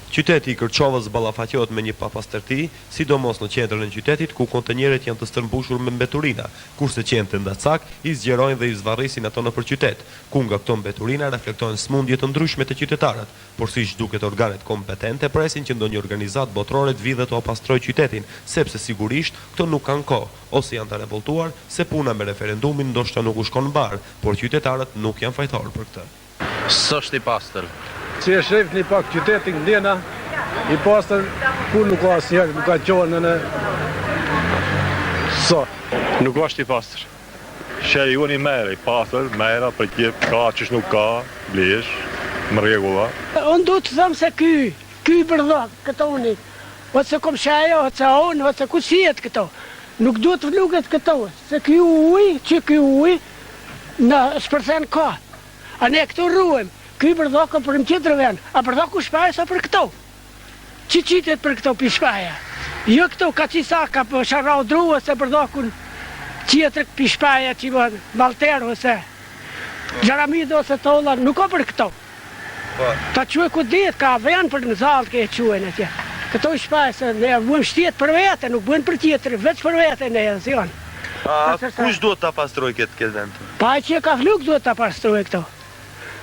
Qyteti i Kërçovës ballafaqohet me një papastërti, sidomos në qendrën e qytetit ku kontenjeret janë të stërmbushur me mbeturina, kurse qendrat ndacak i zgjerojnë dhe i zvarrisin ato nëpër qytet, ku nga këto mbeturina reflektojnë smundje të ndryshme të qytetarët, por siç duket organet kompetente presin që ndonjë organizatë botërore të vijë dhe të pastrojë qytetin, sepse sigurisht këto nuk kanë kohë, ose janë të revoltuar se puna me referendumin ndoshta nuk u shkon mbar, por qytetarët nuk janë fajtorë për këtë. S'është i pastër. Si e shef një pak qytetin ndjena, i pastër ku nuk ka asnjëherë, nuk ka qonë në so. Nuk është i pastër. Sheri unë i mere, i pastër, mera, për kjep, ka qësh nuk ka, blesh, më rregulla. Unë du të thëmë se ky bërdhak, këto unë, ose kom shajo, ose unë, ose ku sijet këto. Nuk du të vluket këto, se ky uj, në shpërthen ka. A ne këtu rruem, ky bërdhak për më qëtër ven, a bërdhak u shpaja sa për këto. Që qitet për këto për shpaja. Jo këto ka qisa ka për sharau dru, ose bërdhakun qëtër për shpaja që më balter, ose gjaramid, ose tolla, nuk ka për këto. Ta quaj ku dit, ka ven për në zalë ke quajnë atje. Këto i shpaja se ne vëm shtjetë për vete, nuk bënë për tjetër, veç për vete ne e zion. Kush duhet ta pastroj këtë vend? Pa që ka fluk duhet ta pastroj këto.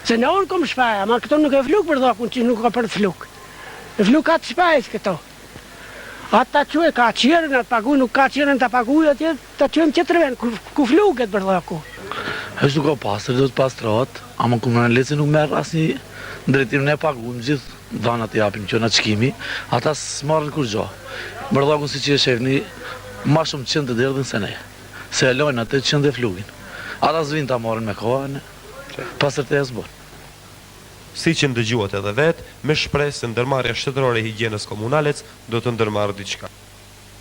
Se në unë kom shpaja, ma këto nuk e fluk për dhakun që nuk ka për fluk. E fluk ka të shpajës këto. Atë ta quaj ka qërën, atë pagu, nuk ka qërën të pagu, atje ta quajmë qëtër vend, ku fluket për dhaku. Është nuk ka pastër, do të pastrot, ama komunaleci nuk merr asnjë drejtim ne paguajmë gjithë dhanat i japim që na çkimi, ata s'marrin kur gjë. Bërdhakun siç e shehni, më shumë qenë të derdhin se ne. Se e lojnë atë qenë dhe flukin. Ata s'vin ta marrin me kohën, pastërtia e zbon. Si që ndëgjuat edhe vetë, me shpresë se ndërmarrja shtetërore e higjienës komunale do të ndërmarrë diçka.